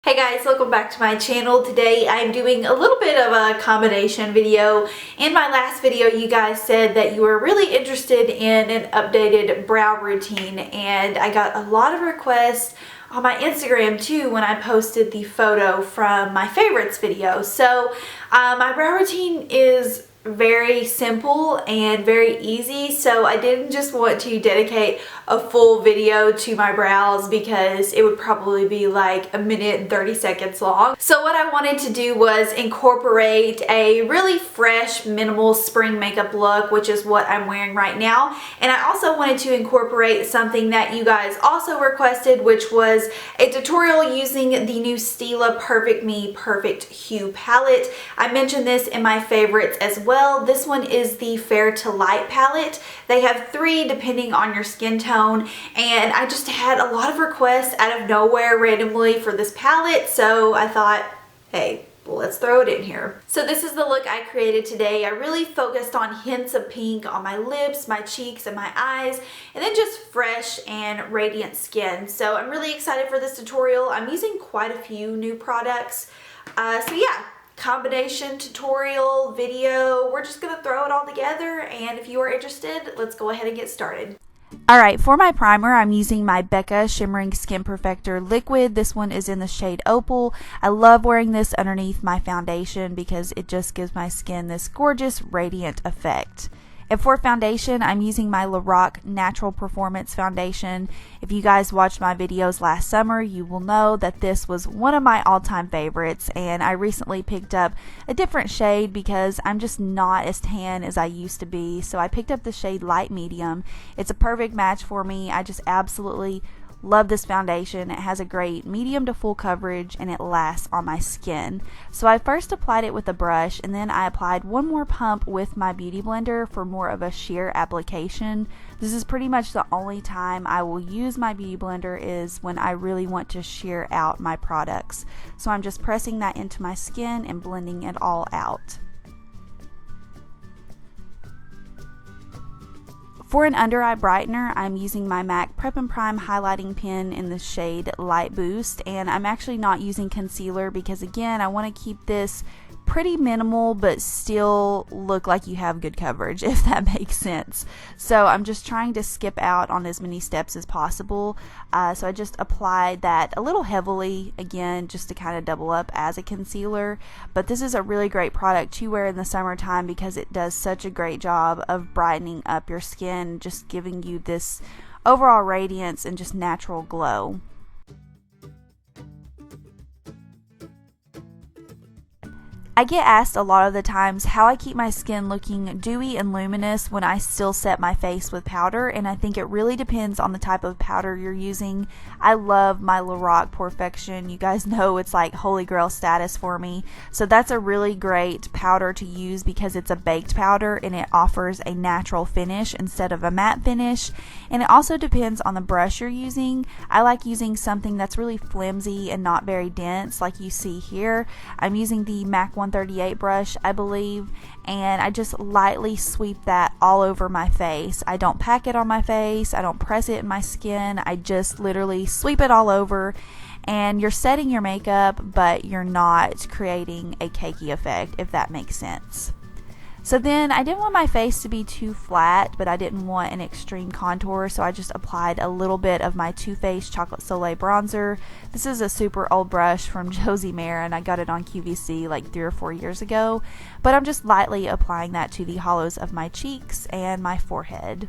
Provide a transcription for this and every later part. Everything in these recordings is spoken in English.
Hey guys, welcome back to my channel. Today I'm doing a little bit of a combination video. In my last video you guys said that you were really interested in an updated brow routine, and I got a lot of requests on my Instagram too when I posted the photo from my favorites video. So my brow routine is very simple and very easy, so I didn't just want to dedicate a full video to my brows because it would probably be like a minute and 30 seconds long. So what I wanted to do was incorporate a really fresh minimal spring makeup look, which is what I'm wearing right now, and I also wanted to incorporate something that you guys also requested, which was a tutorial using the new Stila Perfect Me Perfect Hue palette. I mentioned this in my favorites as well. This one is the Fair to Light palette. They have 3 depending on your skin tone, and I just had a lot of requests out of nowhere randomly for this palette, so I thought, hey, let's throw it in here. So this is the look I created today. I really focused on hints of pink on my lips, my cheeks, and my eyes, and then just fresh and radiant skin. So I'm really excited for this tutorial. I'm using quite a few new products. So yeah, combination tutorial video. We're just gonna throw it all together, and if you are interested, let's go ahead and get started. Alright, for my primer, I'm using my BECCA Shimmering Skin Perfector liquid. This one is in the shade Opal. I love wearing this underneath my foundation because it just gives my skin this gorgeous radiant effect. And for foundation, I'm using my LORAC Natural Performance Foundation. If you guys watched my videos last summer, you will know that this was one of my all-time favorites, and I recently picked up a different shade because I'm just not as tan as I used to be. So I picked up the shade Light Medium. It's a perfect match for me. I just absolutely love this foundation. It has a great medium to full coverage, and it lasts on my skin. So I first applied it with a brush, and then I applied one more pump with my beauty blender for more of a sheer application. This is pretty much the only time I will use my beauty blender, is when I really want to sheer out my products. So I'm just pressing that into my skin and blending it all out. For an under eye brightener, I'm using my MAC Prep and Prime highlighting pen in the shade Light Boost, and I'm actually not using concealer because, again, I want to keep this pretty minimal but still look like you have good coverage, if that makes sense. So I'm just trying to skip out on as many steps as possible. So I just applied that a little heavily, again, just to kind of double up as a concealer. But this is a really great product to wear in the summertime because it does such a great job of brightening up your skin, just giving you this overall radiance and just natural glow. I get asked a lot of the times how I keep my skin looking dewy and luminous when I still set my face with powder, and I think it really depends on the type of powder you're using. I love my LORAC Porefection. You guys know it's like holy grail status for me. So that's a really great powder to use because it's a baked powder and it offers a natural finish instead of a matte finish. And it also depends on the brush you're using. I like using something that's really flimsy and not very dense, like you see here. I'm using the MAC 138 brush, I believe, and I just lightly sweep that all over my face. I don't pack it on my face, I don't press it in my skin, I just literally sweep it all over, and you're setting your makeup, but you're not creating a cakey effect, if that makes sense. So then I didn't want my face to be too flat, but I didn't want an extreme contour, so I just applied a little bit of my Too Faced Chocolate Soleil bronzer. This is a super old brush from Josie Mayer, and I got it on QVC like 3 or 4 years ago, but I'm just lightly applying that to the hollows of my cheeks and my forehead.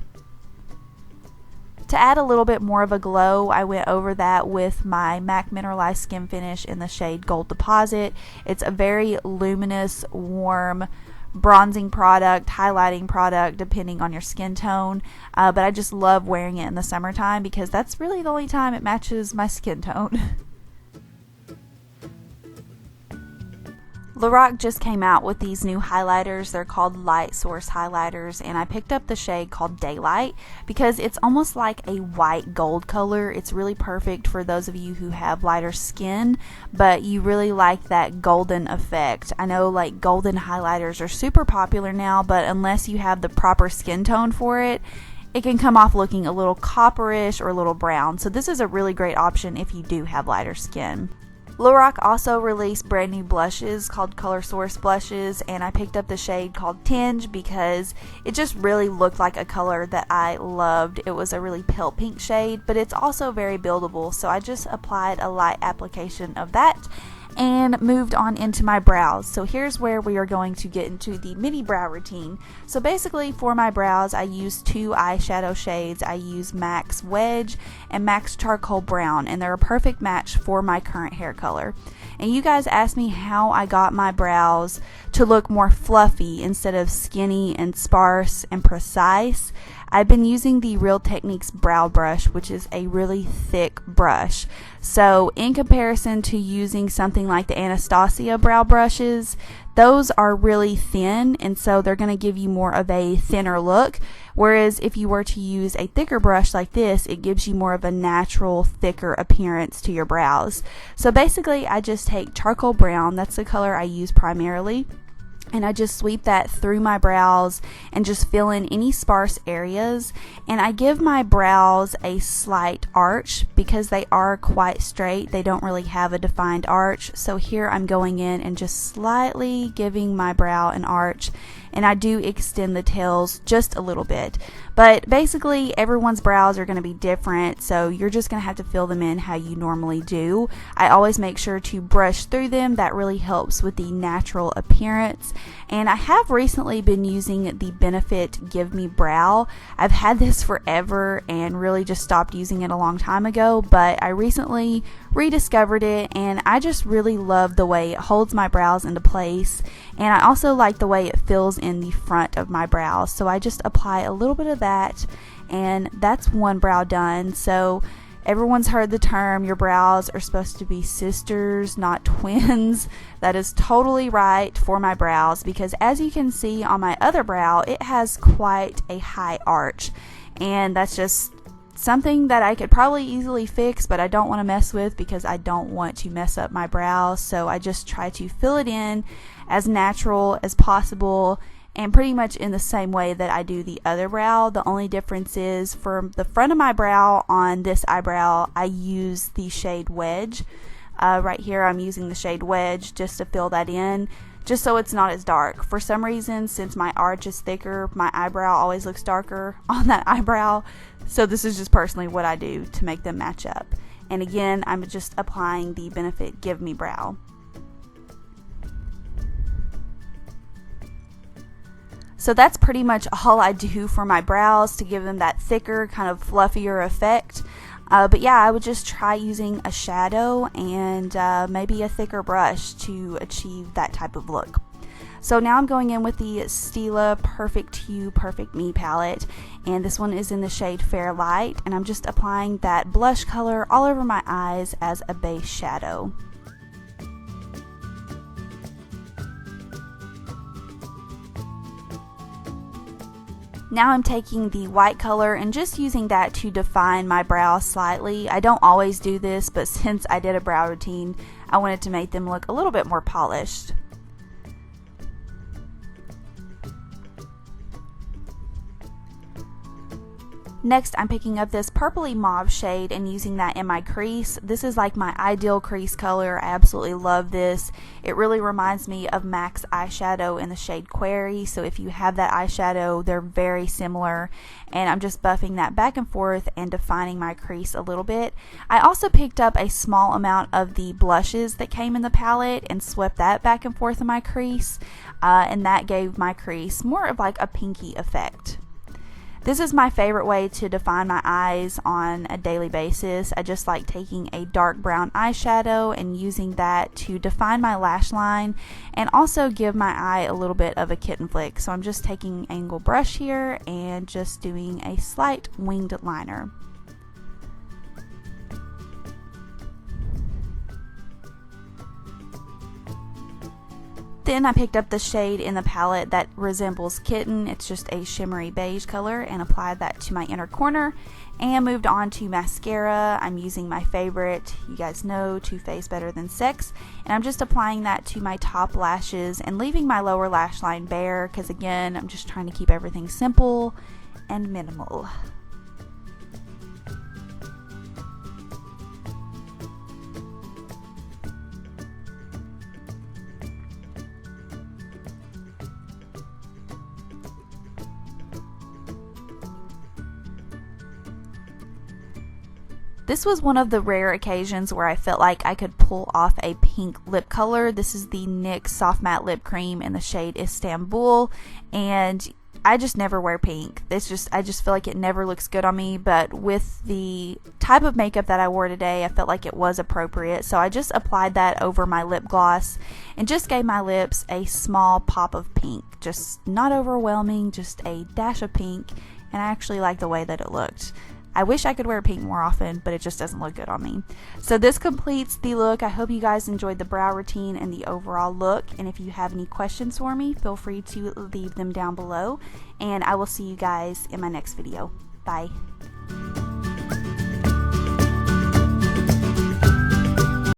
To add a little bit more of a glow, I went over that with my MAC Mineralize Skin Finish in the shade Gold Deposit. It's a very luminous, warm, bronzing product, highlighting product, depending on your skin tone, but I just love wearing it in the summertime because that's really the only time it matches my skin tone. LORAC just came out with these new highlighters. They're called Light Source highlighters, and I picked up the shade called Daylight because it's almost like a white gold color. It's really perfect for those of you who have lighter skin, but you really like that golden effect. I know like golden highlighters are super popular now, but unless you have the proper skin tone for it, it can come off looking a little copperish or a little brown. So this is a really great option if you do have lighter skin. LORAC also released brand new blushes called Color Source blushes, and I picked up the shade called Tinge because it just really looked like a color that I loved. It was a really pale pink shade, but it's also very buildable, so I just applied a light application of that and moved on into my brows. So here's where we are going to get into the mini brow routine. So basically for my brows, I use two eyeshadow shades. I use MAC's Wedge and MAC's Charcoal Brown, and they're a perfect match for my current hair color. And you guys asked me how I got my brows to look more fluffy instead of skinny and sparse and precise. I've been using the Real Techniques brow brush, which is a really thick brush. So in comparison to using something like the Anastasia brow brushes, those are really thin, and so they're going to give you more of a thinner look. Whereas if you were to use a thicker brush like this, it gives you more of a natural, thicker appearance to your brows. So basically, I just take charcoal brown, that's the color I use primarily, and I just sweep that through my brows and just fill in any sparse areas. And I give my brows a slight arch because they are quite straight. They don't really have a defined arch. So here I'm going in and just slightly giving my brow an arch. And I do extend the tails just a little bit. But basically, everyone's brows are going to be different, so you're just going to have to fill them in how you normally do. I always make sure to brush through them. That really helps with the natural appearance. And I have recently been using the Benefit Give Me Brow. I've had this forever and really just stopped using it a long time ago, but I recently rediscovered it, and I just really love the way it holds my brows into place. And I also like the way it fills in the front of my brows. So I just apply a little bit of that, and that's one brow done. So everyone's heard the term, your brows are supposed to be sisters, not twins. That is totally right for my brows, because as you can see on my other brow, it has quite a high arch, and that's just something that I could probably easily fix, but I don't want to mess with because I don't want to mess up my brows. So I just try to fill it in as natural as possible, and pretty much in the same way that I do the other brow. The only difference is for the front of my brow on this eyebrow, I use the shade Wedge. Right here I'm using the shade Wedge just to fill that in, just so it's not as dark. For some reason, since my arch is thicker, my eyebrow always looks darker on that eyebrow. So this is just personally what I do to make them match up. And again, I'm just applying the Benefit Give Me Brow. So that's pretty much all I do for my brows to give them that thicker, kind of fluffier effect. But yeah, I would just try using a shadow and maybe a thicker brush to achieve that type of look. So now I'm going in with the Stila Perfect Hue Perfect Me palette, and this one is in the shade Fair Light, and I'm just applying that blush color all over my eyes as a base shadow. Now I'm taking the white color and just using that to define my brows slightly. I don't always do this, but since I did a brow routine, I wanted to make them look a little bit more polished. Next, I'm picking up this purpley mauve shade and using that in my crease. This is like my ideal crease color. I absolutely love this. It really reminds me of MAC's eyeshadow in the shade Query. So if you have that eyeshadow, they're very similar. And I'm just buffing that back and forth and defining my crease a little bit. I also picked up a small amount of the blushes that came in the palette and swept that back and forth in my crease. And that gave my crease more of like a pinky effect. This is my favorite way to define my eyes on a daily basis. I just like taking a dark brown eyeshadow and using that to define my lash line and also give my eye a little bit of a kitten flick. So I'm just taking an angle brush here and just doing a slight winged liner. Then I picked up the shade in the palette that resembles Kitten. It's just a shimmery beige color, and applied that to my inner corner and moved on to mascara. I'm using my favorite, you guys know, Too Faced Better Than Sex, and I'm just applying that to my top lashes and leaving my lower lash line bare because again, I'm just trying to keep everything simple and minimal. This was one of the rare occasions where I felt like I could pull off a pink lip color. This is the NYX Soft Matte Lip Cream in the shade Istanbul, and I just never wear pink. I just feel like it never looks good on me, but with the type of makeup that I wore today, I felt like it was appropriate. So I just applied that over my lip gloss and just gave my lips a small pop of pink. Just not overwhelming, just a dash of pink, and I actually like the way that it looked. I wish I could wear pink more often, but it just doesn't look good on me. So this completes the look. I hope you guys enjoyed the brow routine and the overall look. And if you have any questions for me, feel free to leave them down below. And I will see you guys in my next video. Bye.